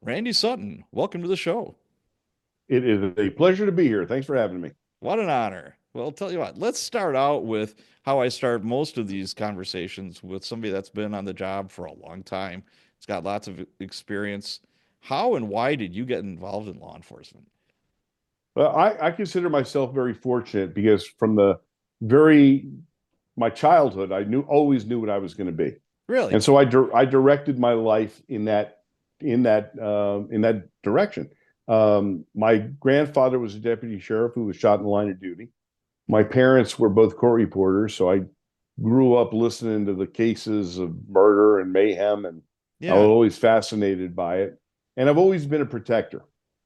Randy Sutton, welcome to the show. It is a pleasure to be here. Thanks for having me. What an honor. Well, tell you what, let's start out with how I start most of these conversations with somebody that's been on the job for a long time. It's got lots of experience. How and why did you get involved in law enforcement? Well, I consider myself very fortunate because from the very my childhood, I always knew what I was going to be, Really? and so I directed my life in that direction. My grandfather was a deputy sheriff who was shot in the line of duty. My parents were both court reporters, so I grew up listening to the cases of murder and mayhem, and I was Yeah. always fascinated by it. And I've always been a protector.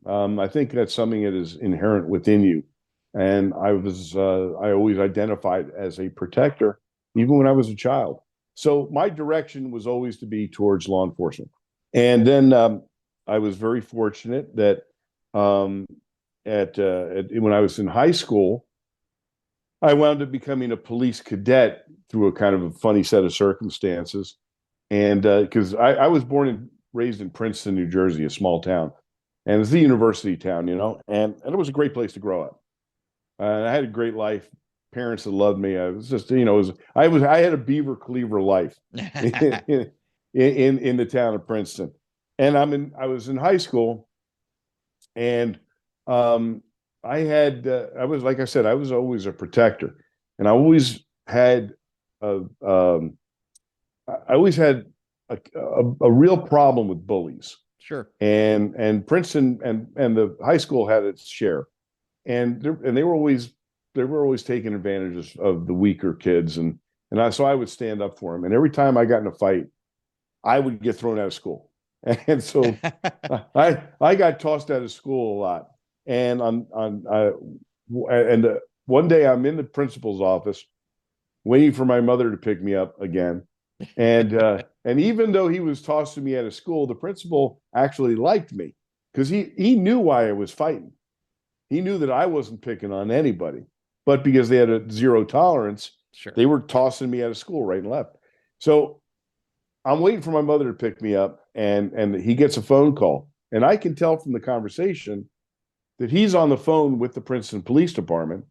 I think that's something that is inherent within you. And I always identified as a protector, even when I was a child. So my direction was always to be towards law enforcement. And then I was very fortunate that um, when I was in high school, I wound up becoming a police cadet through a kind of a funny set of circumstances. And because I was born and raised in Princeton, New Jersey, a small town, and it's the university town, and it was a great place to grow up. I had a great life, parents that loved me. I was just, I had a beaver cleaver life in the town of Princeton, and I was in high school, and um, I was like I said, I was always a protector, and had a um, I always had a real problem with bullies, Sure. and Princeton and the high school had its share, and they were always taking advantage of the weaker kids, so I would stand up for them, and every time I got in a fight, I would get thrown out of school, and so I got tossed out of school a lot, and one day I'm in the principal's office waiting for my mother to pick me up again. And even though he was tossing me out of school, the principal actually liked me because he knew why I was fighting. He knew that I wasn't picking on anybody, but because they had a zero tolerance, Sure. they were tossing me out of school right and left. So I'm waiting for my mother to pick me up, and he gets a phone call, and I can tell from the conversation that he's on the phone with the Princeton Police Department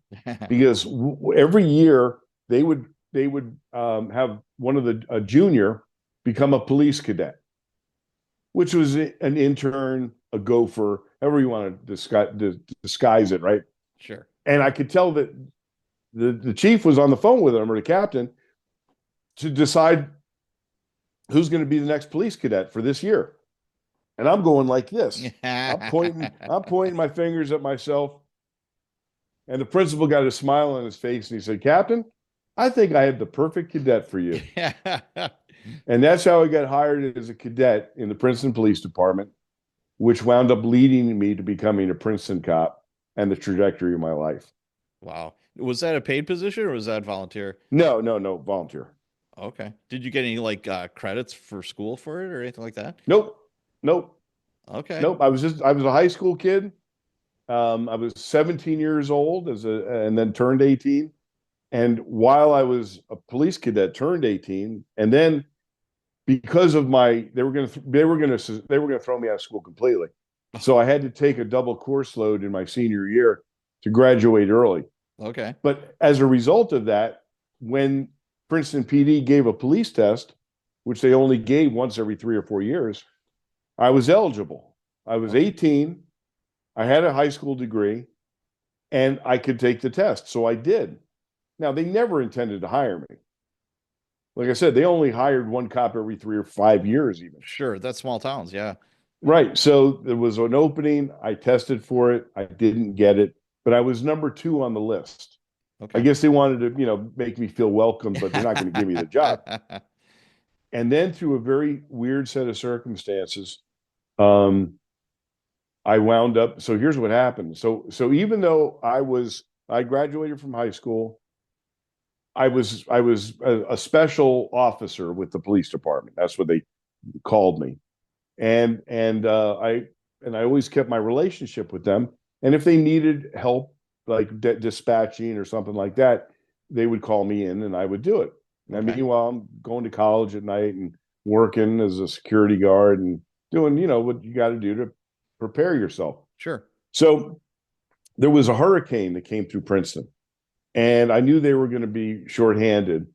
because every year they would have one of the a junior become a police cadet, which was an intern, a gopher, however you want to disguise it, right? Sure. And I could tell that the chief was on the phone with him or the captain to decide who's going to be the next police cadet for this year. And I'm going like this. I'm pointing my fingers at myself. And the principal got a smile on his face and he said, Captain, I think I have the perfect cadet for you. And that's how I got hired as a cadet in the Princeton Police Department, which wound up leading me to becoming a Princeton cop and the trajectory of my life. Wow. Was that a paid position or was that volunteer? No, no, no, volunteer. Okay. Did you get any like credits for school for it or anything like that? Nope, nope, Okay. nope. I was a high school kid. I was 17 years old and then turned 18. And while I was a police cadet, turned 18, and then because of my, they were going to throw me out of school completely. So I had to take a double course load in my senior year to graduate early. Okay. But as a result of that, when Princeton PD gave a police test, which they only gave once every 3 or 4 years, I was eligible. I was Okay. 18. I had a high school degree and I could take the test. So I did. Now, they never intended to hire me. Like I said, they only hired one cop every 3 or 5 years, even. Sure. That's small towns. Yeah. Right. So there was an opening. I tested for it. I didn't get it, but I was number two on the list. I Okay. guess they wanted to, make me feel welcome, but they're not going to give me the job. And then through a very weird set of circumstances, um, I wound up. So here's what happened. So even though I graduated from high school, I was a special officer with the police department. That's what they called me, and I always kept my relationship with them. And if they needed help, like dispatching or something like that, they would call me in, and I would do it. And Okay. meanwhile, I'm going to college at night and working as a security guard, and doing, what you got to do to prepare yourself. Sure. So there was a hurricane that came through Princeton, and I knew they were going to be shorthanded.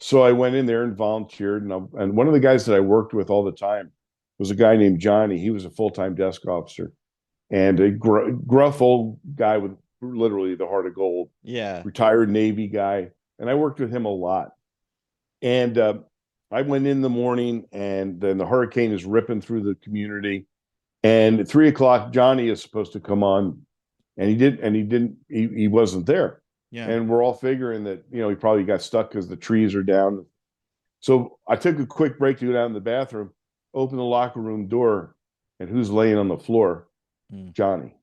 So I went in there and volunteered. And one of the guys that I worked with all the time was a guy named Johnny. He was a full time desk officer and a gruff old guy with literally the heart of gold, Yeah. retired Navy guy. And I worked with him a lot. And I went in the morning, and then the hurricane is ripping through the community. And at 3 o'clock, Johnny is supposed to come on, and he wasn't there. Yeah. And we're all figuring that, he probably got stuck because the trees are down. So I took a quick break to go down to the bathroom, open the locker room door, and who's laying on the floor? Mm. Johnny.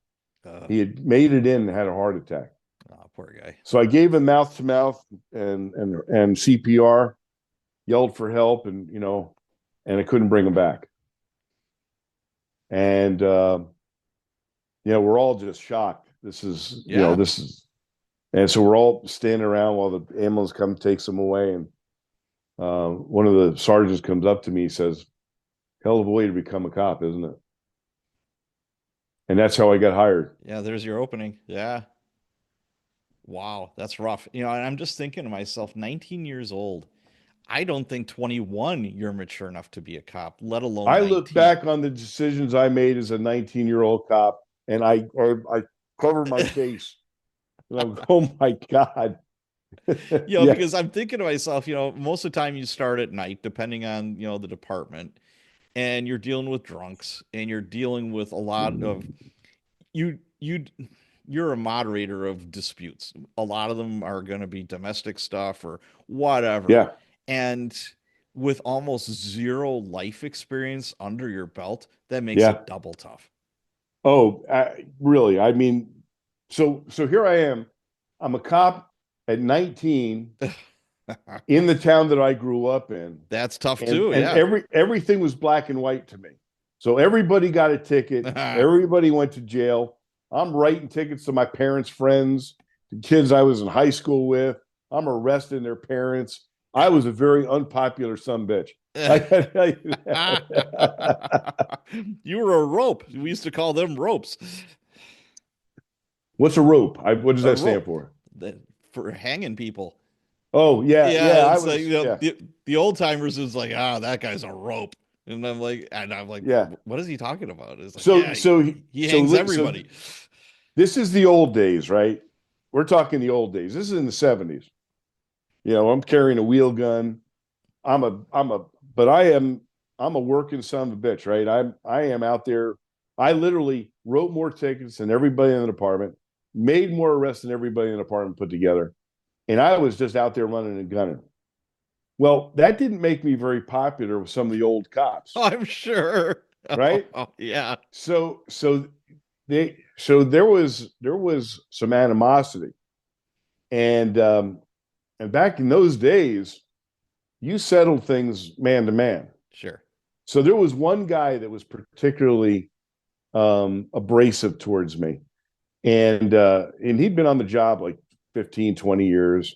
Uh, He had made it in and had a heart attack. oh, poor guy. So I gave him mouth to mouth and CPR, yelled for help, and I couldn't bring him back. And we're all just shocked. Yeah. And so we're all standing around while the ambulance comes, takes him away. And one of the sergeants comes up to me, and says, "Hell of a way to become a cop, isn't it?" And that's how I got hired. Yeah, there's your opening. Yeah. Wow, that's rough. And I'm just thinking to myself, 19 years old. I don't think 21 you're mature enough to be a cop, let alone I look 19. back on the decisions I made as a 19-year-old cop, and I cover my face, and I'm, oh my God. Yeah, Because I'm thinking to myself, most of the time you start at night, depending on, the department, and you're dealing with drunks and you're dealing with a lot of you you you're a moderator of disputes. A lot of them are going to be domestic stuff or whatever. yeah, And with almost zero life experience under your belt, that makes yeah. it double tough. Oh, really? I mean, so here I am. I'm a cop at 19 in the town that I grew up in, That's tough and too. and Yeah. everything was black and white to me. So everybody got a ticket. Everybody went to jail. I'm writing tickets to my parents' friends, the kids I was in high school with. I'm arresting their parents. I was a very unpopular son bitch. I gotta tell you that. You were a rope. We used to call them ropes. What's a rope? What does A that stand rope for? that for hanging people. Oh yeah, Yeah, yeah. I it's like was yeah, the old timers is like, that guy's a rope. And I'm like, yeah. what is he talking about? It's like, So yeah, so he hangs so everybody. this is the old days, right? We're talking the old days. This is in the 70s. I'm carrying a wheel gun. I'm a but I'm a working son of a bitch, right? I am out there. I literally wrote more tickets than everybody in the department, made more arrests than everybody in the department put together. And I was just out there running and gunning. Well, that didn't make me very popular with some of the old cops, I'm sure. right? Oh, yeah, So there was some animosity, and back in those days, you settled things man to man. sure. So there was one guy that was particularly abrasive towards me, and he'd been on the job like 15, 20 years,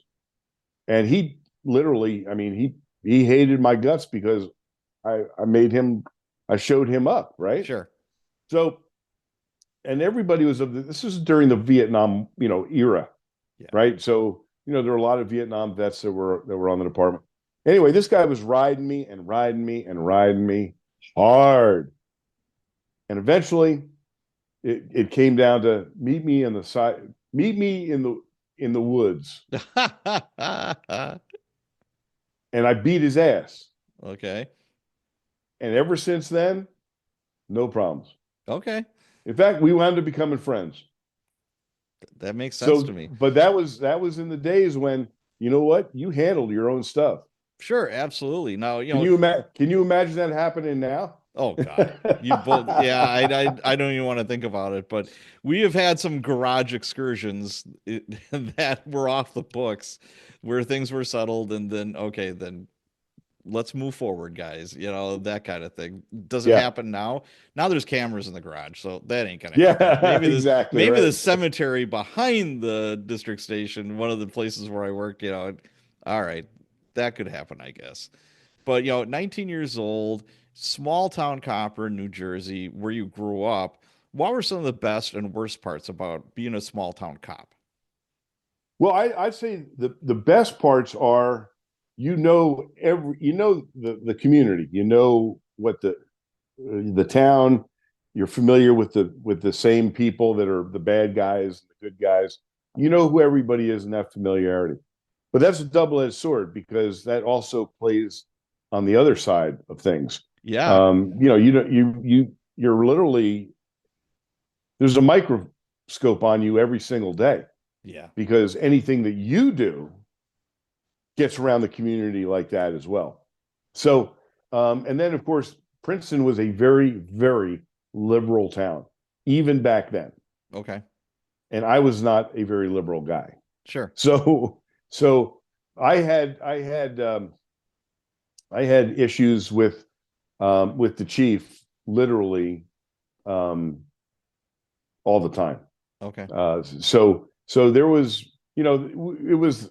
and he literally, I mean, he hated my guts because I made him, I showed him up, right? Sure. So, and everybody was of this is during the Vietnam, era, Yeah. right? So, there were a lot of Vietnam vets that were on the department. Anyway, this guy was riding me and riding me and riding me hard, and eventually, it came down to meet me in the woods, and I beat his ass. Okay. And ever since then, no problems. Okay. In fact, we wound up becoming friends. That makes sense to So, me. but that was in the days when, you know what, you handled your own stuff. Sure, absolutely. Now, Can you imagine that happening now? oh God, you both. Yeah, I don't even want to think about it. But we have had some garage excursions that were off the books, where things were settled, and then okay, then let's move forward, guys. That kind of thing. Does it Yeah. happen now? Now there's cameras in the garage, so that ain't gonna happen. Yeah, exactly Maybe the right. cemetery behind the district station, one of the places where I work. All right, that could happen, I guess. But 19 years old. Small town copper in New Jersey, where you grew up, what were some of the best and worst parts about being a small town cop? Well, I'd say the best parts are, the community, what the town, you're familiar with the same people that are the bad guys and the good guys. You know who everybody is in that familiarity. But that's a double-edged sword because that also plays on the other side of things. Yeah. You're literally, there's a microscope on you every single day Yeah. because anything that you do gets around the community like that as well. So, and then of course, Princeton was a very, very liberal town, even back then. Okay. And I was not a very liberal guy. Sure. So I had, I had, I had issues with the chief literally um, all the time. Okay. So there was, it was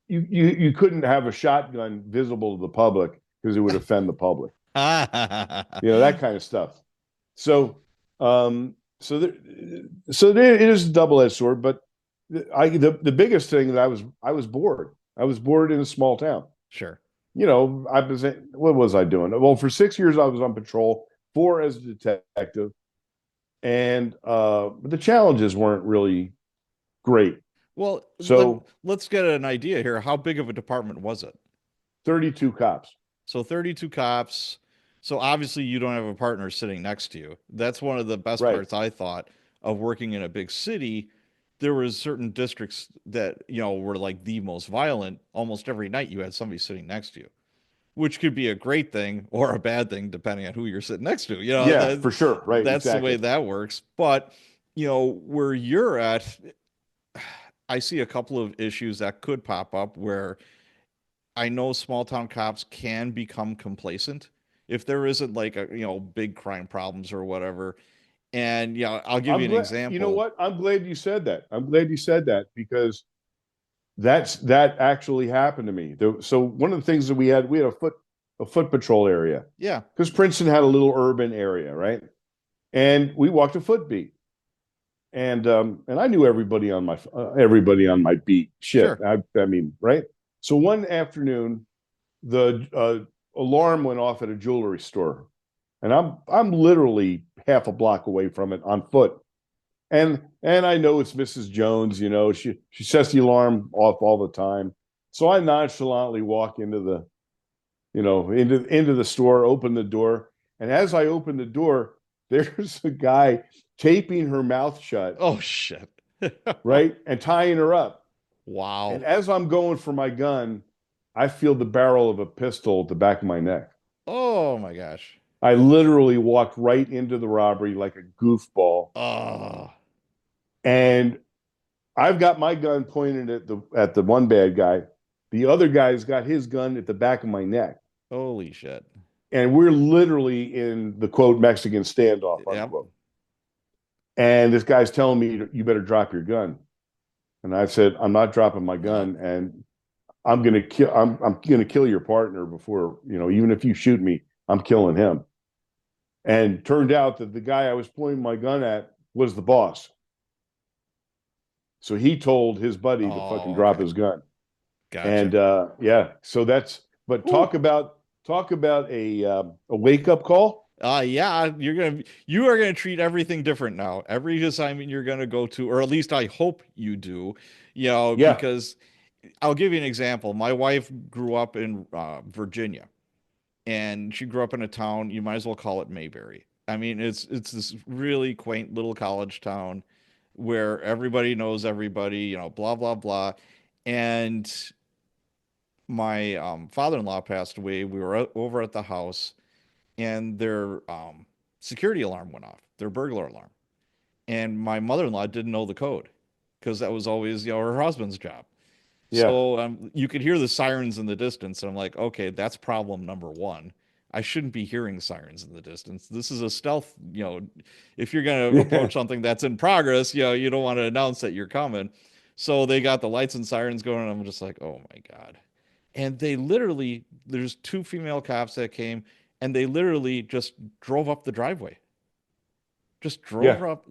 you couldn't have a shotgun visible to the public because it would offend the public. That kind of stuff. So um, so there, it is a double edged sword. But the biggest thing that I was bored. I was bored in a small town. Sure. I was what was I doing? Well, for 6 years I was on patrol, 4 as a detective, and the challenges weren't really great. Well, So let's get an idea here. How big of a department was it? 32 cops. So 32 cops. So obviously you don't have a partner sitting next to you. That's one of the best Right. parts I thought of working in a big city. There was certain districts that, were like the most violent. Almost every night you had somebody sitting next to you, which could be a great thing or a bad thing depending on who you're sitting next to. Yeah, for sure. Right. That's the way Exactly. that works. But, where you're at, I see a couple of issues that could pop up where I know small town cops can become complacent if there isn't like big crime problems or whatever. And I'll give you I'm an glad. You know example. what? I'm glad you said that. I'm glad you said that because that actually happened to me. So one of the things that we had a foot patrol area Yeah, because Princeton had a little urban area, right? And we walked a foot beat, and I knew everybody on my beat. Shit, sure. I mean, right? So one afternoon, the alarm went off at a jewelry store, and I'm literally half a block away from it on foot. And I know it's Mrs. Jones, she sets the alarm off all the time. So I nonchalantly walk into the store, open the door, and as I open the door, there's a guy taping her mouth shut, Oh shit. right, and tying her up. And Wow. as I'm going for my gun, I feel the barrel of a pistol at the back of my neck. Oh my gosh. I literally walked right into the robbery like a goofball, Oh, and I've got my gun pointed at the one bad guy. The other guy's got his gun at the back of my neck. holy shit. And we're literally in the quote Mexican standoff, Yep. unquote. And this guy's telling me, you better drop your gun. And I said, I'm not dropping my No. gun, and I'm gonna kill your partner before, even if you shoot me, I'm killing him. And turned out that the guy I was pointing my gun at was the boss. So he told his buddy to fucking Oh, drop okay. his gun. Gotcha. And yeah, so but Whew. talk about a wake up call. Yeah, you are gonna treat everything different now. Every assignment you're gonna go to, or at least I hope you do, Yeah, because I'll give you an example. My wife grew up in Virginia, and she grew up in a town, you might as well call it Mayberry. I mean, it's this really quaint little college town where everybody knows everybody, blah blah blah. And my father-in-law passed away. We were over at the house, and their security alarm went off, their burglar alarm. And my mother-in-law didn't know the code because that was always, her husband's job. yeah. So you could hear the sirens in the distance, and I'm like, okay, that's problem number one. I shouldn't be hearing sirens in the distance. This is a stealth, if you're going to approach something that's in progress, you don't want to announce that you're coming. So they got the lights and sirens going, and I'm just like, oh my God. And they literally, there's two female cops that came, and they literally just drove up the driveway, just drove Yeah. up.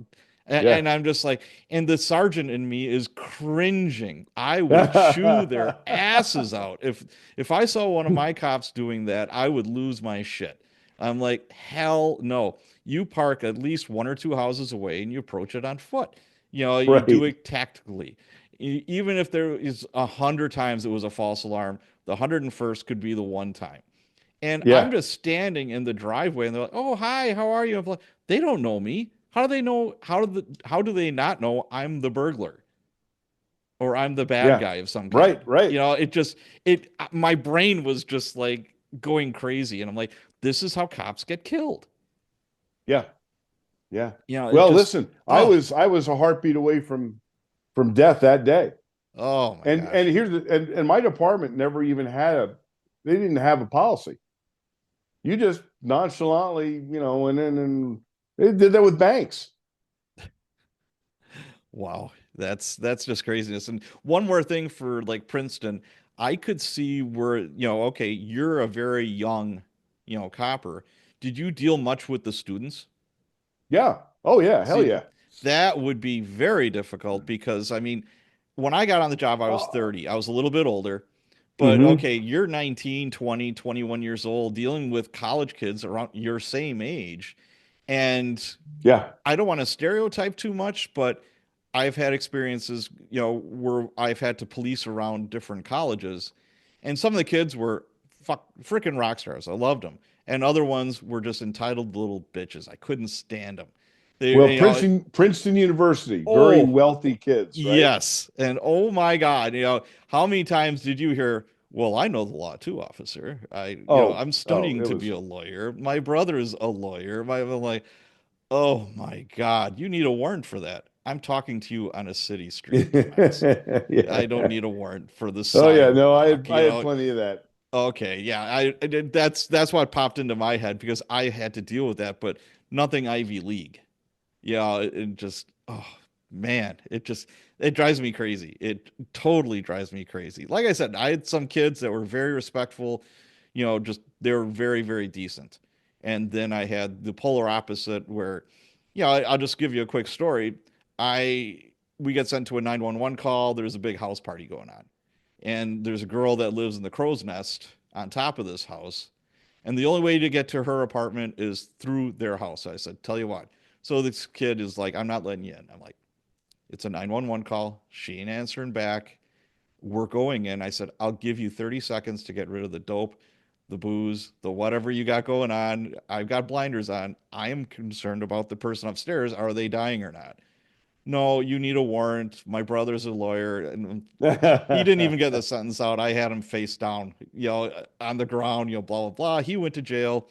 Yeah. And I'm just like, and the sergeant in me is cringing. I would chew their asses out. If I saw one of my cops doing that, I would lose my shit. I'm like, hell no. You park at least one or two houses away and you approach it on foot. You do Right. it tactically. Even if there is 100 times it was a false alarm, the 101st could be the one time. And I'm Yeah. just standing in the driveway and they're like, "Oh, hi, how are you?" I'm like, they don't know me. How do they know? How do they not know I'm the burglar or I'm the bad Yeah. guy of some kind? Right. Right. My brain was just like going crazy. And I'm like, this is how cops get killed. Yeah. Yeah. It Well, just, listen, oh, I was a heartbeat away from death that day. oh my And gosh. here's and my department never even had a they didn't have a policy. You just nonchalantly, and then and they did that with banks. Wow. That's just craziness. And one more thing for like Princeton, I could see where, okay, you're a very young, copper. Did you deal much with the students? Yeah. Oh yeah. Hell See, yeah. that would be very difficult because I mean, when I got on the job, I was Oh, 30. I was a little bit older. But mm-hmm. okay, you're 19, 20, 21 years old dealing with college kids around your same age. And Yeah. I don't want to stereotype too much, but I've had experiences, where I've had to police around different colleges, and some of the kids were freaking rock stars. I loved them, and other ones were just entitled little bitches. I couldn't stand them. Well, They, Princeton University, very oh wealthy kids, right? yes, and oh my God, how many times did you hear? Well, I know the law too, officer. I'm Oh, studying it to be was a lawyer. My brother is a lawyer. I'm like, oh my God, you need a warrant for that. I'm talking to you on a city street, dumbass. I don't yeah. need a warrant for the Oh yeah, no, sidewalk, I had plenty of that. Okay, yeah, that's what popped into my head because I had to deal with that, but nothing Ivy League. Yeah, it just, oh man, it drives me crazy. It totally drives me crazy. Like I said, I had some kids that were very respectful, just they were very, very decent. And then I had the polar opposite where, I'll just give you a quick story. I We get sent to a 911 call. There's a big house party going on. And there's a girl that lives in the crow's nest on top of this house. And the only way to get to her apartment is through their house. I said, tell you what. So this kid is like, I'm not letting you in. I'm like, it's a 911 call. She ain't answering back. We're going in. I said, I'll give you 30 seconds to get rid of the dope, the booze, the whatever you got going on. I've got blinders on. I am concerned about the person upstairs. Are they dying or not? No, you need a warrant. My brother's a lawyer. And he didn't even get the sentence out. I had him face down, on the ground, blah, blah, blah. He went to jail.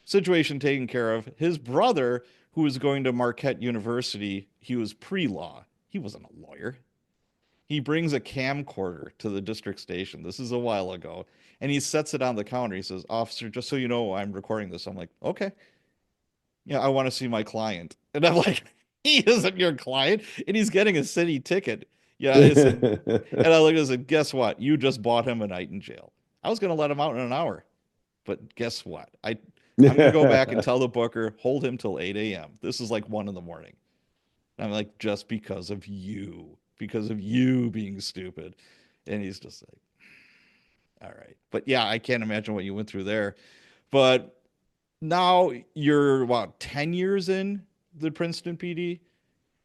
Situation taken care of. His brother, who was going to Marquette University, he was pre-law. He wasn't a lawyer. He brings a camcorder to the district station. This is a while ago. And he sets it on the counter. He says, Officer, just so you know, I'm recording this. I'm like, okay. Yeah, I want to see my client. And I'm like, he isn't your client. And he's getting a city ticket. Yeah, I said, and I looked at him and said, guess what? You just bought him a night in jail. I was going to let him out in an hour. But guess what? I'm gonna go back and tell the booker, hold him till 8 a.m. This is like 1 in the morning. And I'm like, just because of you being stupid. And he's just like, all right. But yeah, I can't imagine what you went through there. But now you're what, 10 years in the Princeton PD?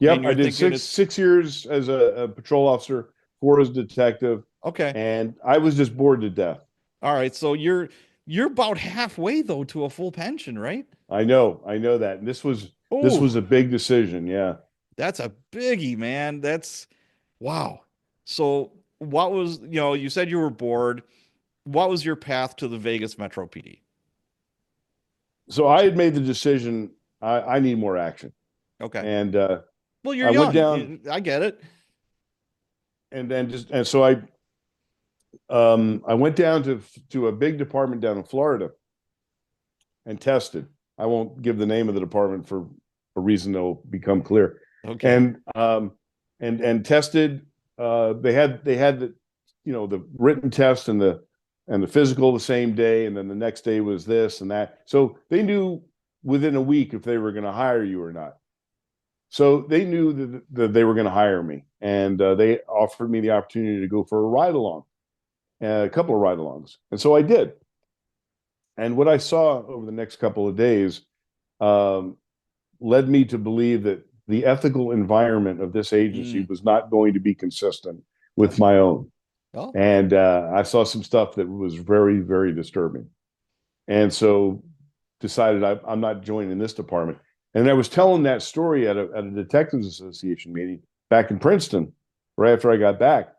Yep, And I you're did thinking six it's six years as a patrol officer, four as a detective, okay. and I was just bored to death. All right. So you're about halfway though to a full pension, right? I know that. And this Oh, was a big decision. Yeah. that's a biggie, man. That's wow. So, what was, you said you were bored. What was your path to the Vegas Metro PD? So I had made the decision. I need more action, Okay. and Well, you're I went young. down, I get it. and then just and so I went down to a big department down in Florida and tested. I won't give the name of the department for a reason that'll become clear. Okay. And and tested. They had the the written test and and the physical the same day, and then the next day was this and that. So they knew within a week if they were going to hire you or not. So they knew that they were going to hire me, and they offered me the opportunity to go for a ride along, a couple of ride alongs, and so I did. And what I saw over the next couple of days um, led me to believe that the ethical environment of this agency was not going to be consistent with Gotcha. my own. Oh, And I saw some stuff that was very, very disturbing. And so decided I'm not joining this department. And I was telling that story at a Detectives Association meeting back in Princeton, right after I got back.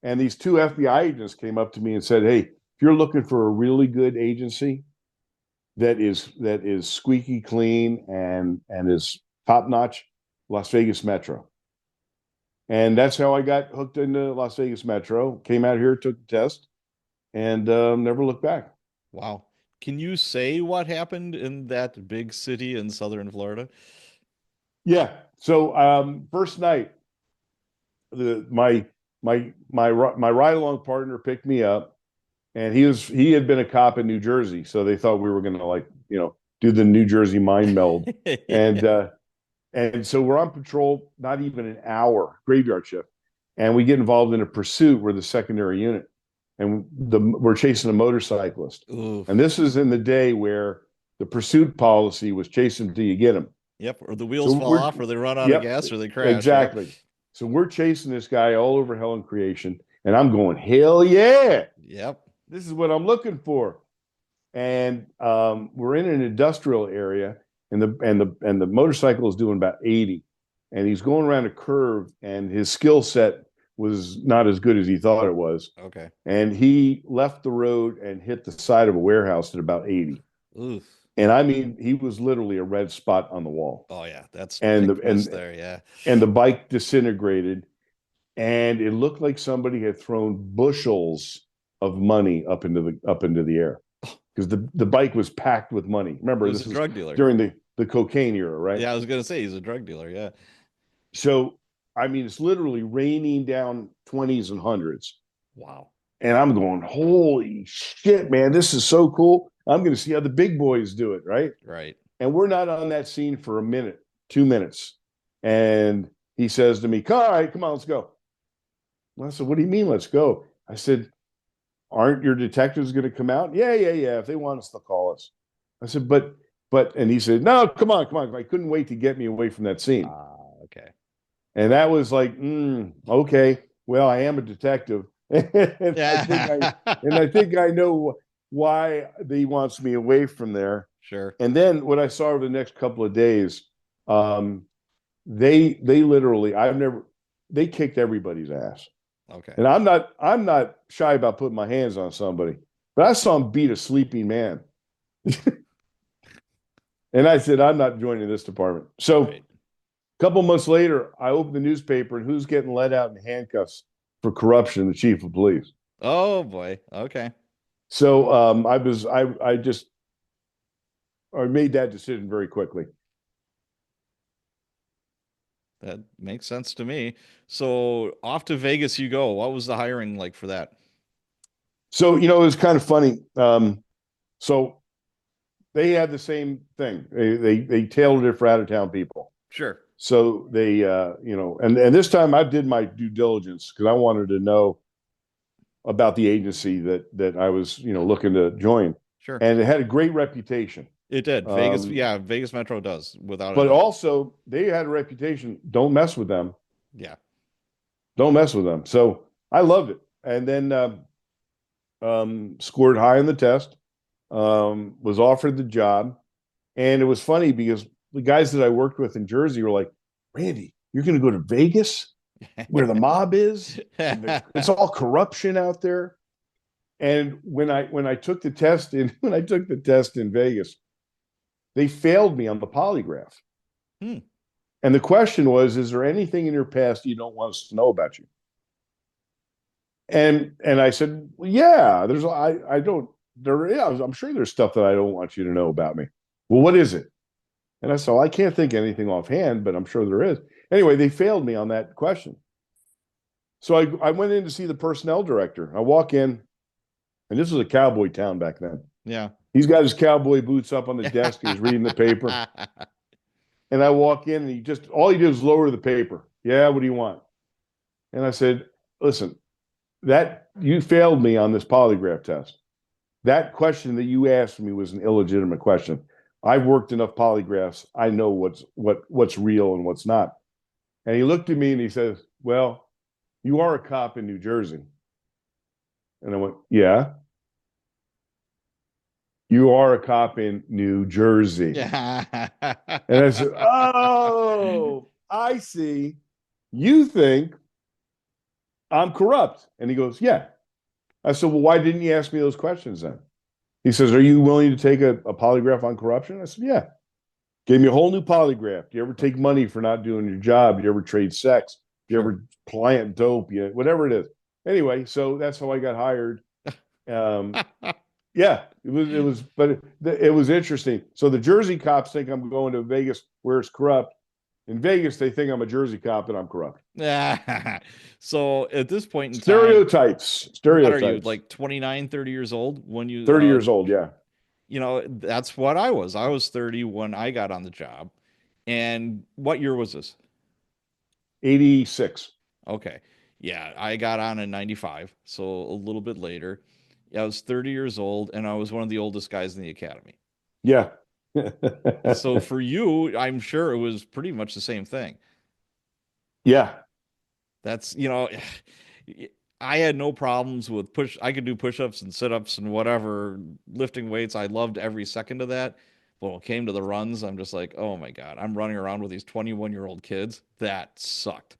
And these two FBI agents came up to me and said, "Hey, if you're looking for a really good agency that is squeaky clean and is top notch, Las Vegas Metro." And that's how I got hooked into Las Vegas Metro. Came out here, took the test, and never looked back. wow. Can you say what happened in that big city in southern Florida? Yeah. So first night, the my ride along partner picked me up, and he had been a cop in New Jersey, so they thought we were going to do the New Jersey mind meld, and Yeah. so we're on patrol, not even an hour, graveyard shift, and we get involved in a pursuit. We're the secondary unit, and we're chasing a motorcyclist, and Oof. this is in the day where the pursuit policy was chase them till you get them. Yep. Or the So wheels fall we're off, or they run out of Yep, gas, or they crash. Yep. exactly. So we're chasing this guy all over hell and creation, and I'm going, hell yeah, Yep. this is what I'm looking for. And we're in an industrial area, and the motorcycle is doing about 80, and he's going around a curve, and his skill set was not as good as he thought it was, Okay. and he left the road and hit the side of a warehouse at about 80. Oof. And I mean, he was literally a red spot on the wall, Oh yeah, that's and the big miss there. Yeah. and the bike disintegrated, and it looked like somebody had thrown bushels of money up into the air, because the bike was packed with money. It Remember, was a this is drug dealer. during the cocaine era, right? Yeah, I was gonna say he's a drug dealer. Yeah. So I mean, it's literally raining down 20s and hundreds, Wow. and I'm going, holy shit, man, this is so cool. I'm going to see how the big boys do it, right? Right. And we're not on that scene for a minute, 2 minutes, and he says to me, "All right, come on, let's go." Well, I said, "What do you mean, let's go?" I said, "Aren't your detectives going to come out?" "Yeah, yeah, yeah. If they want us, they'll call us." I said, and he said, "No, come on, come on." I couldn't wait to get me away from that scene. Okay. And that was like, okay, well, I am a detective. and I think I, Yeah. and I think I know why he wants me away from there. Sure. And then what I saw over the next couple of days, they literally, they kicked everybody's ass. Okay. And I'm not shy about putting my hands on somebody, but I saw him beat a sleeping man. And I said, I'm not joining this department. So Right. a couple months later, I opened the newspaper, and who's getting let out in handcuffs for corruption? The chief of police. Oh boy. Okay. So I made that decision very quickly. That makes sense to me. So off to Vegas you go. What was the hiring like for that? So it was kind of funny. So they had the same thing. They tailored it for out of town people. Sure. So they and this time I did my due diligence, because I wanted to know about the agency that I was looking to join, Sure. and it had a great reputation. It did. Vegas, Um, yeah, Vegas Metro does, without a but doubt. also they had a reputation. Don't mess with them. Yeah. Don't mess with them. So I loved it, and then scored high on the test. Was offered the job, and it was funny because the guys that I worked with in Jersey were like, "Randy, you're going to go to Vegas, where the mob is, and it's all corruption out there." And when I took the test in Vegas, they failed me on the polygraph. Hmm. And the question was, is there anything in your past you don't want us to know about you? And I said, well, yeah, I don't there yeah, I'm sure there's stuff that I don't want you to know about me. Well, what is it? And I said, well, I can't think of anything offhand, but I'm sure there is. Anyway, they failed me on that question. So I went in to see the personnel director. I walk in, And this was a cowboy town back then. Yeah. He's got his cowboy boots up on the desk. He was reading the paper. And I walk in and all he did was lower the paper. Yeah, what do you want? And I said, listen, that you failed me on this polygraph test. That question that you asked me was an illegitimate question. I've worked enough polygraphs. I know what's real and what's not. And he looked at me and he says, well, you are a cop in New Jersey. And I went, yeah, you are a cop in New Jersey. Yeah. And I said, oh, I see. You think I'm corrupt. And he goes, yeah. I said, well, why didn't you ask me those questions then? He says, are you willing to take a polygraph on corruption? I said, yeah. Gave me a whole new polygraph. Do you ever take money for not doing your job? Do you ever trade sex? Do you ever plant dope? Whatever it is. Anyway, so that's how I got hired. Yeah, but it was interesting. So the Jersey cops think I'm going to Vegas where it's corrupt. In Vegas, they think I'm a Jersey cop and I'm corrupt. So at this point in time, Stereotypes. what are you, Stereotypes. like 29, 30 years old when you 30 years old, yeah. that's what I was. I was 30 when I got on the job. And what year was this? 86. Okay. Yeah, I got on in 95, so a little bit later. Yeah, I was 30 years old and I was one of the oldest guys in the academy. Yeah. So for you, I'm sure it was pretty much the same thing. Yeah. That's, I had no problems with I could do push-ups and sit-ups and whatever, lifting weights. I loved every second of that. But when it came to the runs, I'm just like, oh my God, I'm running around with these 21-year-old kids. That sucked.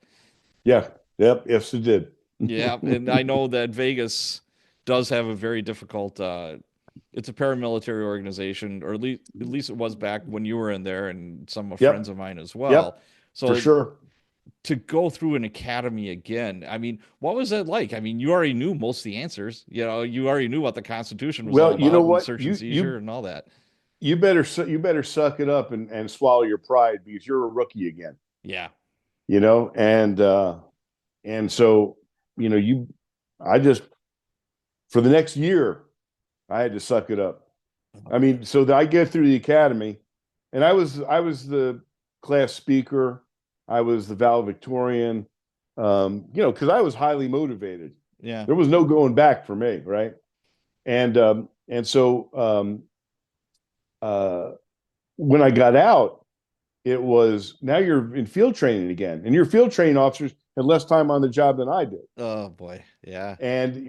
Yeah. Yep. Yes, it did. Yeah, and I know that Vegas does have a very difficult it's a paramilitary organization, or at least it was back when you were in there and some of friends Yep. of mine as Yep. well. For So sure. to go through an academy again, I mean, what was that like? I mean, you already knew most of the answers. You already knew what the Constitution was all Well, you know about and what? search and seizure and all that. You better suck it up and swallow your pride because you're a rookie again. Yeah. And so, you I just for the next year I had to suck it up. I mean, so that I get through the academy, and I was the class speaker, I was the valedictorian, because I was highly motivated. Yeah. There was no going back for me, right? And so when I got out, it was now you're in field training again, and your field training officers had less time on the job than I did. Oh boy. Yeah.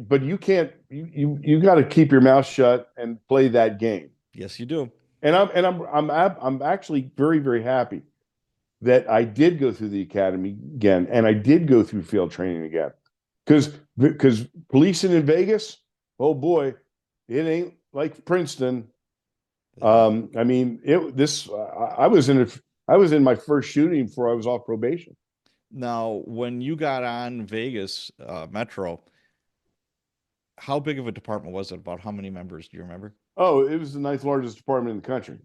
But you can't you got to keep your mouth shut and play that game. Yes, you do. I'm actually very, very happy that I did go through the academy again and I did go through field training again. Because policing in Vegas, oh boy, it ain't like Princeton. I mean, I was in my first shooting before I was off probation. Now, when you got on Vegas Metro, how big of a department was it? About how many members do you remember? Oh, it was the ninth largest department in the country.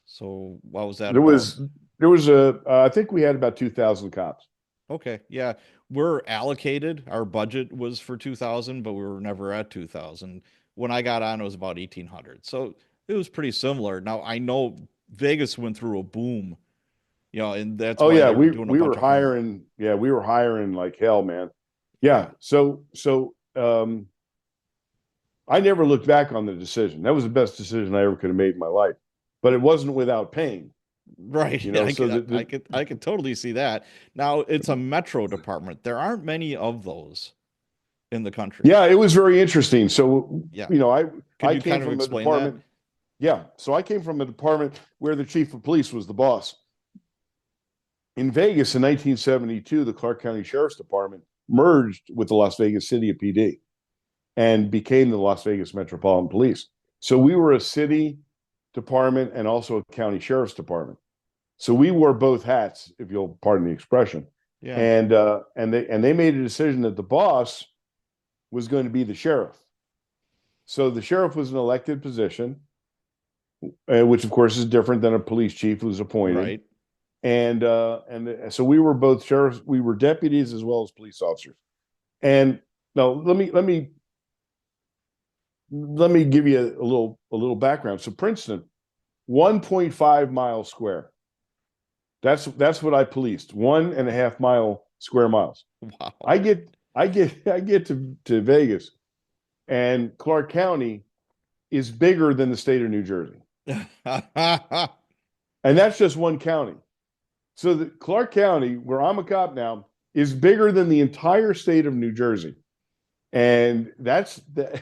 So what was that There about? was I think we had about 2,000 cops. Okay, yeah, we're allocated. Our budget was for 2000, but we were never at 2000. When I got on, it was about 1800. So it was pretty similar. Now I know Vegas went through a boom, and that's Oh why yeah, they were doing a we bunch were of hiring. hiring. Yeah, we were hiring like hell, man. Yeah, Yeah. So I never looked back on the decision. That was the best decision I ever could have made in my life. But it wasn't without pain, right. you Yeah, know. I So could, I could totally see that. Now it's a metro department. There aren't many of those in the country. yeah, it was very interesting. So Yeah, could I you came kind of from a explain that? department. Yeah, so I came from a department where the chief of police was the boss. In Vegas in 1972, the Clark County Sheriff's Department merged with the Las Vegas City PD and became the Las Vegas Metropolitan Police. So we were a city department and also a county sheriff's department. So we wore both hats, if you'll pardon the expression. Yeah, And they made a decision that the boss was going to be the sheriff. So the sheriff was an elected position, which of course is different than a police chief who's appointed. right. And so we were both sheriffs. We were deputies as well as police officers. And now let me let me give you a little background. So Princeton, 1.5 miles square. That's what I policed. 1.5 mile square miles. Wow. I get to Vegas, and Clark County is bigger than the state of New Jersey. And that's just one county. So the Clark County, where I'm a cop now, is bigger than the entire state of New Jersey. And that's a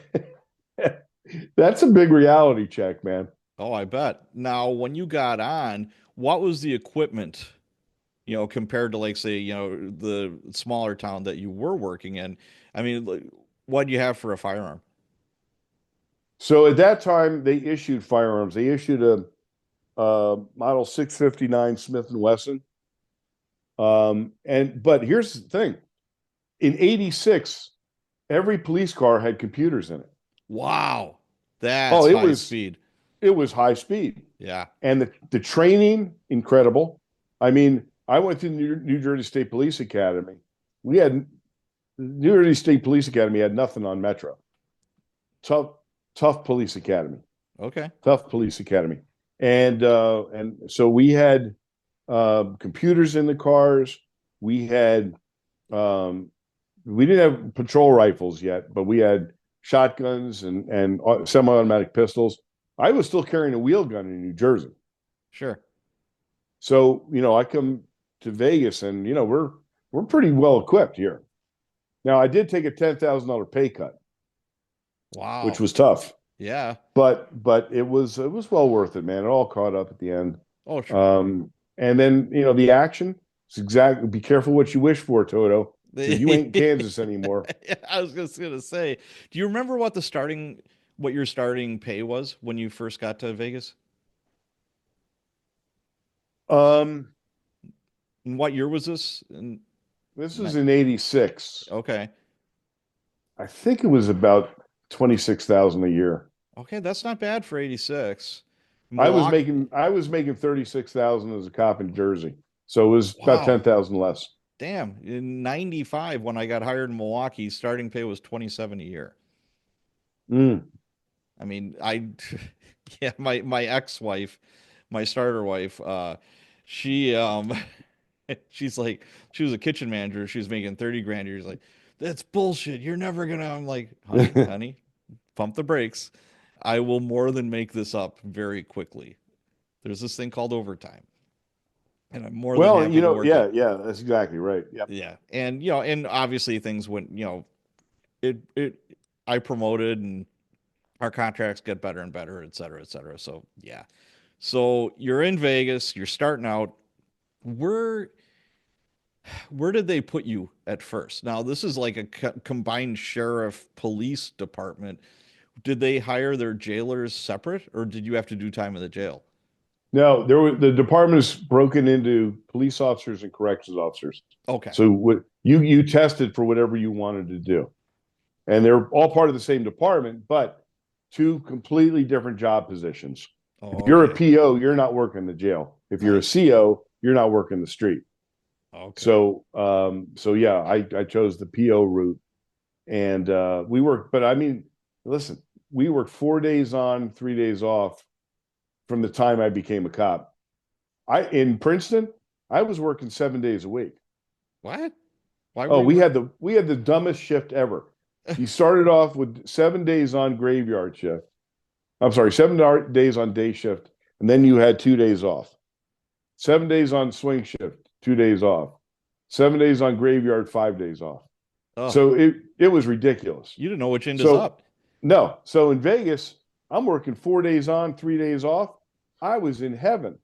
big reality check, man. Oh, I bet. Now, when you got on, what was the equipment, compared to, like, say, the smaller town that you were working in? I mean, like, what do you have for a firearm? So at that time, they issued firearms. They issued a model 659 Smith and Wesson. But here's the thing: in '86, every police car had computers in it. Wow. Oh, That's it high was speed. it was high speed, Yeah. and the training incredible. I mean, I went to New Jersey State Police Academy. We had New Jersey State Police Academy had nothing on Metro. Tough, tough police academy. Okay. Tough police academy. And so we had computers in the cars. We had we didn't have patrol rifles yet, but we had shotguns and semi-automatic pistols. I was still carrying a wheel gun in New Jersey. Sure. So, I come to Vegas, and we're pretty well equipped here. Now, I did take a $10,000 pay cut, which Wow. was tough, Yeah. but it was well worth it, man. It all caught up at the end. Oh, sure. And then, the action. It's exactly, be careful what you wish for, Toto, because you ain't Kansas anymore. I was just gonna say, do you remember what your starting pay was when you first got to Vegas? Um, And what year was this? this Ni- was in '86. Okay. I think it was about 26,000 a year. Okay, that's not bad for 86. I was Milwaukee. making I was making 36,000 as a cop in Jersey, so it was about Wow. 10,000 less. Damn. In 95, when I got hired in Milwaukee, starting pay was 27 a year. Mm. I mean, yeah, my ex-wife, my starter wife, she she's like, she was a kitchen manager. She was making 30 grand a year. She's like, that's bullshit. You're never gonna. I'm like, honey, pump the brakes. I will more than make this up very quickly. There's this thing called overtime, and I'm more than Well, happy to work yeah, it. yeah, that's exactly right. Yep. Yeah, and and obviously things went, it I promoted, and our contracts get better and better, et cetera, et cetera. So yeah. So you're in Vegas, you're starting out. Where where did they put you at first? Now, this is like a combined sheriff police department. Did they hire their jailers separate, or did you have to do time in the jail? No, the department is broken into police officers and corrections officers. Okay. So what you tested for whatever you wanted to do, and they're all part of the same department, but two completely different job positions. If Oh, you're a okay. PO, you're not working the jail. If you're a Nice. CO, you're not working the street. Okay. So yeah, I chose the PO route, and we worked. But I mean, listen, we worked 4 days on, 3 days off from the time I became a cop. I in Princeton, I was working 7 days a week. What? Why were Oh, you we had the dumbest shift ever. You started off with 7 days on graveyard shift. I'm sorry, 7 days on day shift, and then you had 2 days off. 7 days on swing shift, 2 days off. 7 days on graveyard, 5 days off. Oh, So it was ridiculous. you didn't know which end is So up. no, so in Vegas, I'm working 4 days on, 3 days off. I was in heaven.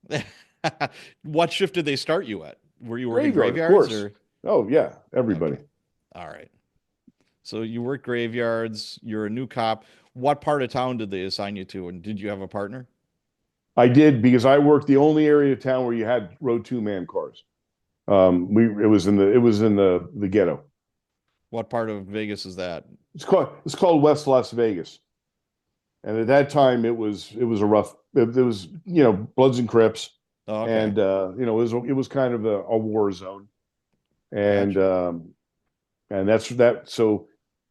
What shift did they start you at? Were you working Graveyard, of graveyards course. or? Oh yeah, Okay. everybody. All right. So you work graveyards, you're a new cop. What part of town did they assign you to? And did you have a partner? I did because I worked the only area of town where you had road 2-man cars. We it was in the ghetto. What part of Vegas is that? It's called West Las Vegas, and at that time it was a rough. It was Bloods and Crips, Oh, okay. and it was kind of a war zone, and Gotcha. um, and that's that. So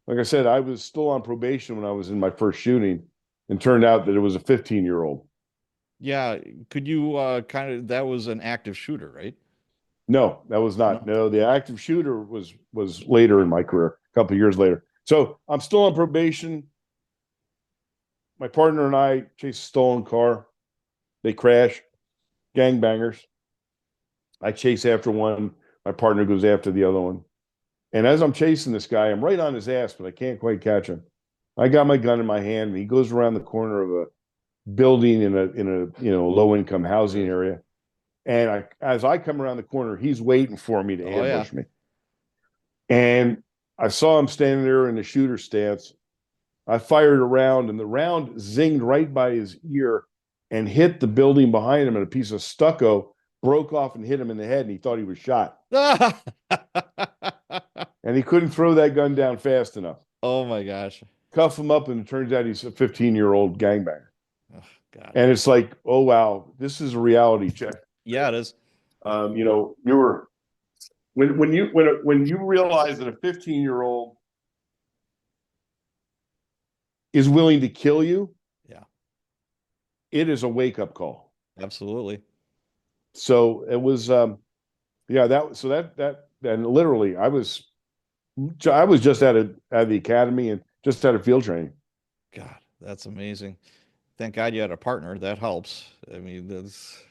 Like I said, I was still on probation when I was in my first shooting, and turned out that it was a 15-year-old. Yeah, could you kind of that was an active shooter, right? No, that was not. No. No, the active shooter was later in my career, a couple of years later. So I'm still on probation. My partner and I chase a stolen car. They crash, gangbangers. I chase after one. My partner goes after the other one. And as I'm chasing this guy, I'm right on his ass, but I can't quite catch him. I got my gun in my hand, and he goes around the corner of a building in a low income housing area. And as I come around the corner, he's waiting for me to Oh yeah. ambush me. And I saw him standing there in the shooter stance. I fired a round, and the round zinged right by his ear and hit the building behind him, and a piece of stucco broke off and hit him in the head, and he thought he was shot. And he couldn't throw that gun down fast enough. Oh my gosh. Cuff him up, and it turns out he's a 15-year-old gangbanger. Oh, God. And it's like, oh, wow, this is a reality check. Yeah, it is. You were when you realize that a 15-year-old is willing to kill you, Yeah, it is a wake-up call. absolutely. So it was, yeah, and literally, I was just at the academy and just out of field training. God, that's amazing. Thank God you had a partner. That helps. I mean, that's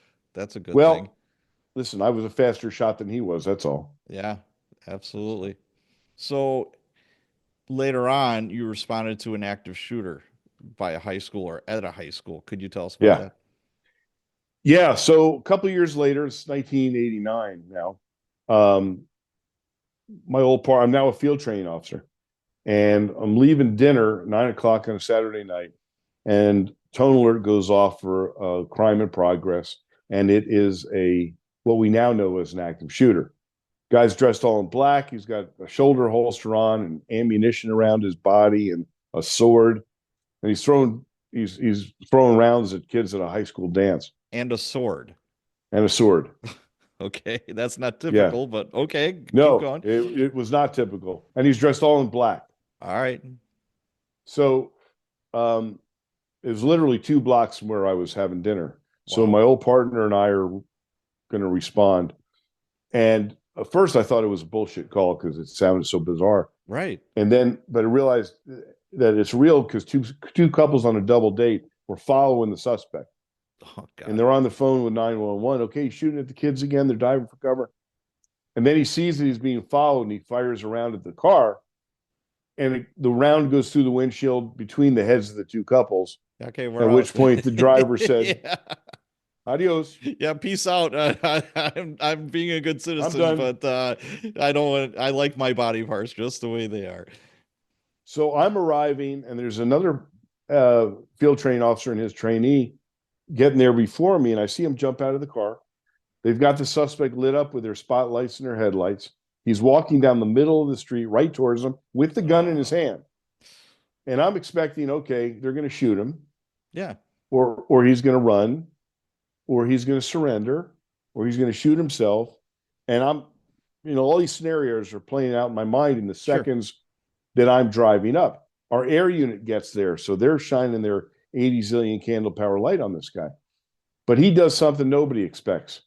a good thing. Well, listen, I was a faster shot than he was. That's all. Yeah, absolutely. So later on, you responded to an active shooter by a high school or at a high school. Could you tell us about Yeah, that? yeah. So a couple of years later, it's 1989 now. Um, my old part. I'm now a field training officer, and I'm leaving dinner 9 o'clock on a Saturday night, and tone alert goes off for a crime in progress, and it is a what we now know as an active shooter. Guy's dressed all in black. He's got a shoulder holster on and ammunition around his body and a sword, and he's throwing rounds at kids at a high school dance And a sword. and a sword. Okay, that's not Yeah, typical, but okay, keep no, going. it was not typical, and he's dressed all in black. All right. So um, it was literally 2 blocks from where I was having dinner. So Wow. my old partner and I are going to respond. And at first, I thought it was a bullshit call because it sounded so bizarre. Right. But I realized that it's real because two couples on a double date were following the suspect, Oh and God. they're on the phone with 911. Okay, he's shooting at the kids again. They're diving for cover, and then he sees that he's being followed, and he fires around at the car, and the round goes through the windshield between the heads of the two couples. Okay, we're At which out. point the driver said, Yeah. "Adios, Yeah, peace out. I'm being a good I'm citizen, done." but I don't want I like my body parts just the way they are. So I'm arriving, and there's another field training officer and his trainee getting there before me, and I see him jump out of the car. They've got the suspect lit up with their spotlights and their headlights. He's walking down the middle of the street right towards them with the gun in his hand. And I'm expecting, okay, they're going to shoot him, Yeah, or he's going to run, or he's going to surrender, or he's going to shoot himself. And all these scenarios are playing out in my mind in the sure. seconds that I'm driving up. Our air unit gets there, so they're shining their 80 zillion candle power light on this guy. But he does something nobody expects.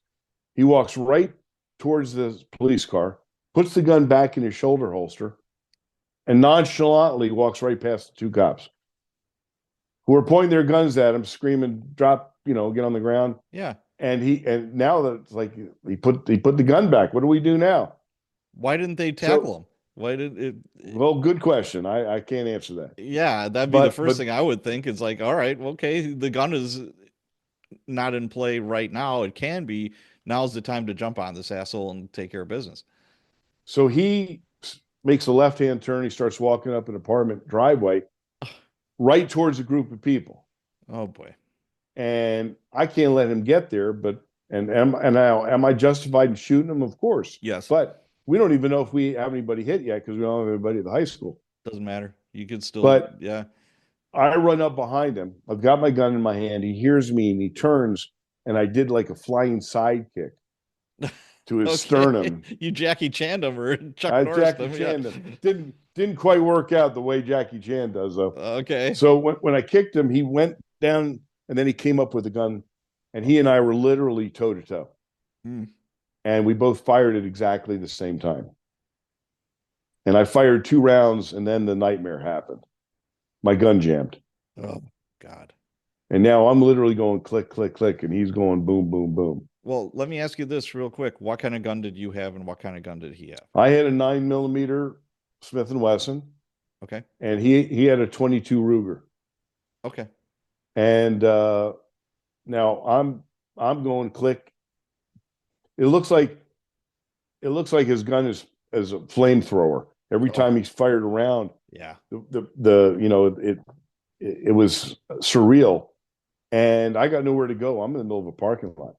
He walks right towards the police car, puts the gun back in his shoulder holster, and nonchalantly walks right past the two cops who are pointing their guns at him, screaming, "Drop, get on the ground." Yeah. And now that it's like he put the gun back. What do we do now? Why didn't they tackle So, him? Why did well, good question. I can't answer that. yeah, that'd be the first But thing I would think. It's like, all right, okay, the gun is not in play right now. It can be. Now's the time to jump on this asshole and take care of business. so he makes a left-hand turn. He starts walking up an apartment driveway right towards a group of people. Oh boy. And I can't let him get there. But am I justified in shooting him? Of course. Yes. But we don't even know if we have anybody hit yet because we don't have anybody at the high school. Doesn't matter. You could still, But yeah. I run up behind him. I've got my gun in my hand. He hears me and he turns, and I did like a flying side kick to his Okay. sternum. You Jackie Chan him or Chuck I Norris Jackie them. Yeah. Chan him. Didn't Didn't quite work out the way Jackie Chan does, though. Okay. So when I kicked him, he went down and then he came up with a gun, and he and I were literally toe to toe, Hmm. and we both fired at exactly the same time. And I fired 2 rounds, and then the nightmare happened. My gun jammed, Oh, God. and now I'm literally going click, click, click, and he's going boom, boom, boom. Well, let me ask you this real quick. What kind of gun did you have and what kind of gun did he have? I had a 9 millimeter Smith and Wesson, Okay. and he had a 22 Ruger. Okay. And now I'm going click. It looks like it looks like his gun is as a flamethrower. Every Oh, time he's fired around, yeah. the it was surreal. And I got nowhere to go. I'm in the middle of a parking lot,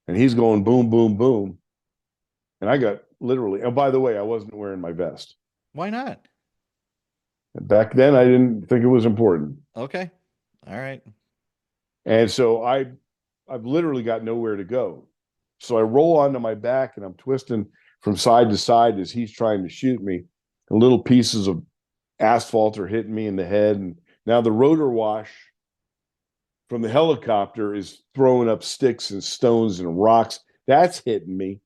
and he's going boom, boom, boom, and I got literally. And by the way, I wasn't wearing my vest. Why not? Back then, I didn't think it was important, Okay. All right. and so I've literally got nowhere to go. So I roll onto my back and I'm twisting from side to side as he's trying to shoot me. And little pieces of asphalt are hitting me in the head. And now the rotor wash from the helicopter is throwing up sticks and stones and rocks. That's hitting me.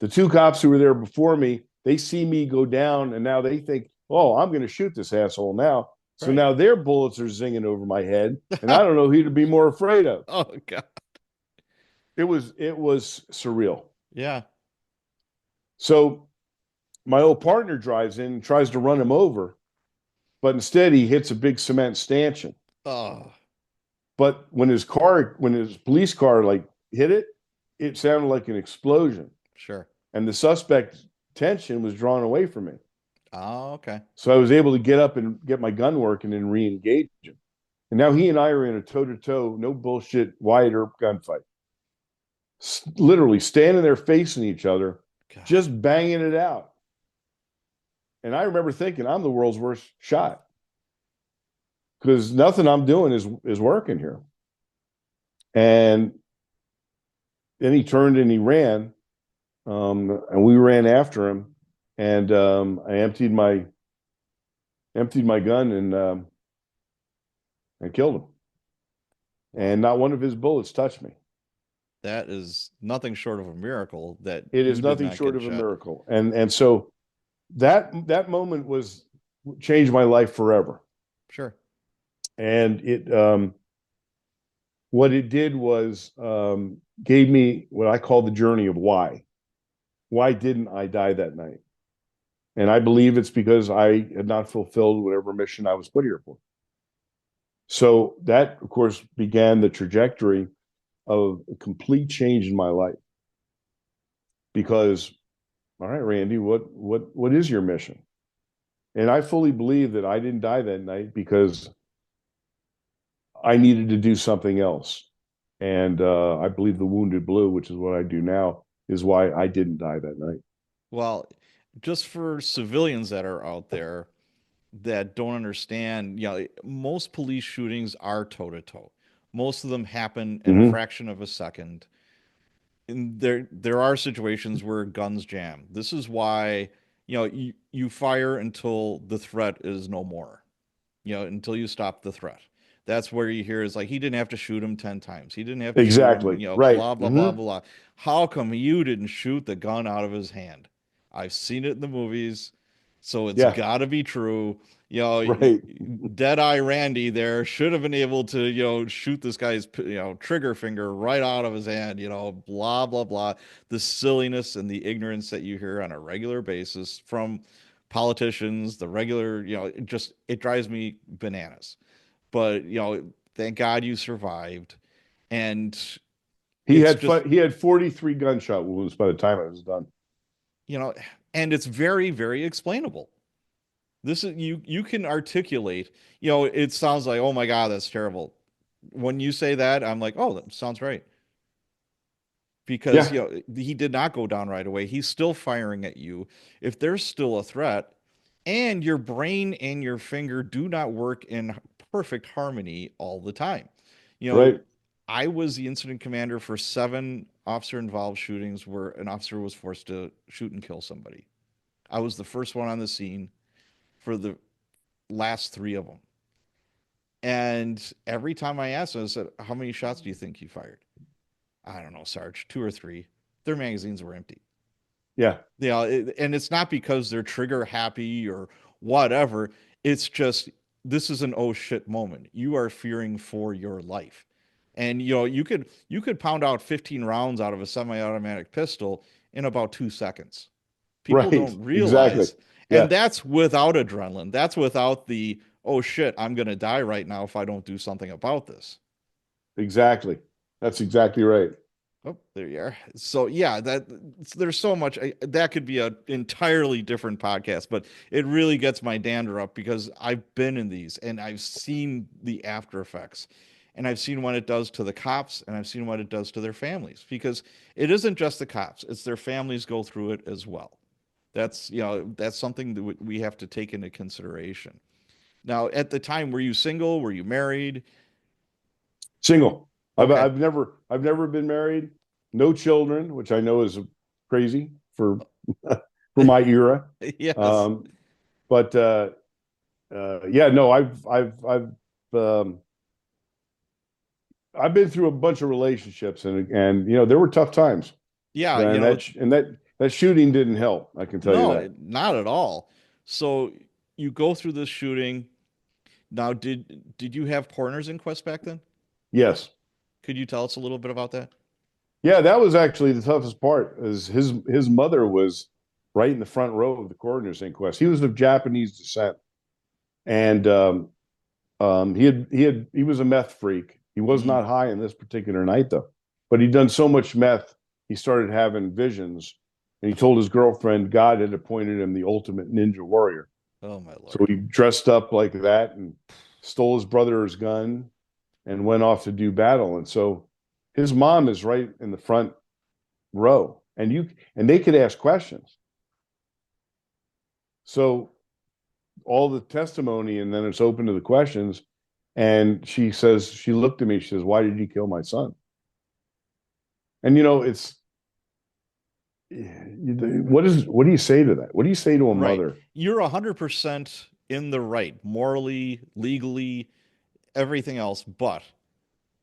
The 2 cops who were there before me, they see me go down and now they think, oh, I'm going to shoot this asshole now. So Right. now their bullets are zinging over my head. And I don't know who to be more afraid of. Oh, God. It was surreal. Yeah. So my old partner drives in and tries to run him over, but instead he hits a big cement stanchion. Oh, But when his police car like hit it, it sounded like an explosion. sure. And the suspect's attention was drawn away from me. Oh, okay. So I was able to get up and get my gun working and re-engage him. And now he and I are in a toe-to-toe, no bullshit, Wyatt Earp gunfight. Literally standing there facing each other, God. just banging it out. And I remember thinking, I'm the world's worst shot because nothing I'm doing is working here. And then he turned and he ran, and we ran after him. And I emptied my gun and killed him. Wow. And not one of his bullets touched me. That is nothing short of a miracle that It is you did nothing not short get of a shot. miracle. And so that moment was changed my life forever. Sure. And it what it did was gave me what I call the journey of why. Why didn't I die that night? And I believe it's because I had not fulfilled whatever mission I was put here for. So that, of course, began the trajectory of a complete change in my life. Because, all right, Randy, what is your mission? And I fully believe that I didn't die that night because I needed to do something else. And I believe the wounded blue, which is what I do now, is why I didn't die that night. Well, just for civilians that are out there that don't understand, most police shootings are toe to toe. Most of them happen in a Mm-hmm. fraction of a second. And there are situations where guns jam. This is why, you fire until the threat is no more. Until you stop the threat. That's where you hear is like he didn't have to shoot him 10 times. He didn't have to shoot him, Exactly. Right. blah blah blah Mm-hmm. blah. How come you didn't shoot the gun out of his hand? I've seen it in the movies, so it's Yeah. got to be true. Right. Dead-eye Randy there should have been able to, shoot this guy's, trigger finger right out of his hand, blah blah blah. The silliness and the ignorance that you hear on a regular basis from politicians, the regular, it drives me bananas. But, thank God you survived. And it's just, He had 43 gunshot wounds by the time it was done. you know, and it's very, very explainable. This is you can articulate, it sounds like, oh my God, that's terrible. When you say that, I'm like, oh, that sounds right. Because, Yeah. he did not go down right away. He's still firing at you. If there's still a threat, and your brain and your finger do not work in perfect harmony all the time. You know, Right. I was the incident commander for 7 officer involved shootings where an officer was forced to shoot and kill somebody. I was the first one on the scene. for the last three of them. And every time I asked them, I said, "How many shots do you think you fired?" "I don't know, Sarge, two or three." Their magazines were empty. Yeah. Yeah, and it's not because they're trigger happy or whatever. It's just this is an oh shit moment. You are fearing for your life. And you could pound out 15 rounds out of a semi-automatic pistol in about 2 seconds. People Right. don't Exactly. realize, and Yeah. that's without adrenaline. That's without the oh shit, I'm gonna die right now if I don't do something about this. Exactly. That's exactly right. Oh, there you are. So yeah, there's so much that could be an entirely different podcast, but it really gets my dander up because I've been in these and I've seen the after effects, and I've seen what it does to the cops, and I've seen what it does to their families because it isn't just the cops; it's their families go through it as well. That's something that we have to take into consideration. Now, at the time, were you single? Were you married? Single. Okay. I've never been married. No children, which I know is crazy for my era. Yes. Um, but yeah, no, um, I've been through a bunch of relationships, and there were tough times, Yeah, and that shooting didn't help. I can tell you no, that. not at all. So you go through this shooting. Now, did you have corners in Quest back then? Yes. Could you tell us a little bit about that? Yeah, that was actually the toughest part. Is his mother was right in the front row of the coroner's inquest. He was of Japanese descent, and he was a meth freak. He was Mm. not high in this particular night though, but he'd done so much meth, he started having visions, and he told his girlfriend God had appointed him the ultimate ninja warrior. Oh my So Lord. he dressed up like that and stole his brother's gun and went off to do battle. And so his mom is right in the front row, and they could ask questions. So all the testimony, and then it's open to the questions. And she looked at me, she says, "Why did you kill my son?" And it's what do you say to that? What do you say to a Right. mother? You're 100% in the right, morally, legally, everything else. But,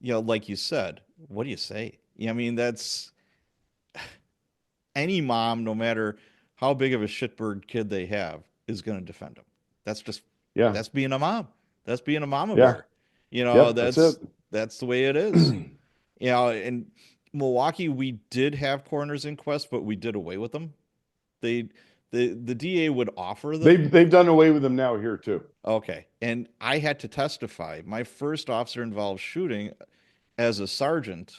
like you said, what do you say? I mean, that's any mom, no matter how big of a shitbird kid they have, is going to defend them. That's just Yeah, that's being a mom. That's being a mama yeah, bear. You know, yep, that's it. that's the way it is. In Milwaukee, we did have coroners inquest, but we did away with them. They the DA would offer them. They've done away with them now here too. Okay. And I had to testify. My first officer involved shooting as a sergeant.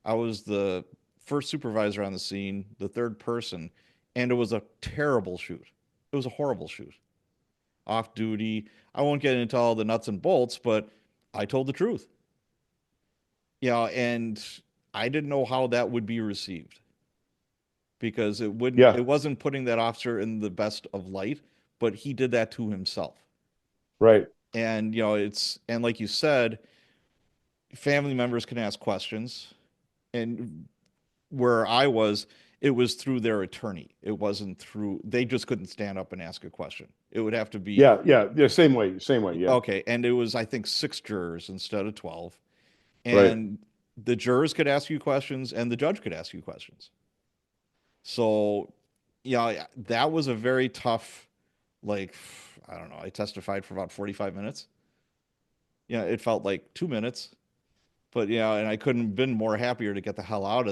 I was the first supervisor on the scene, the third person, and it was a terrible shoot. It was a horrible shoot. Off duty. I won't get into all the nuts and bolts, but I told the truth. And I didn't know how that would be received because it Yeah, wasn't putting that officer in the best of light, but he did that to himself. right. And and like you said, family members can ask questions, and where I was, it was through their attorney. It wasn't through, they just couldn't stand up and ask a question. It would have to be, Yeah, yeah, yeah. Same way. Yeah, okay. And it was, I think, six jurors instead of 12. right. And the jurors could ask you questions and the judge could ask you questions. So, that was a very tough, like, I don't know, I testified for about 45 minutes. It felt like 2 minutes, but and I couldn't have been more happier to get the hell out of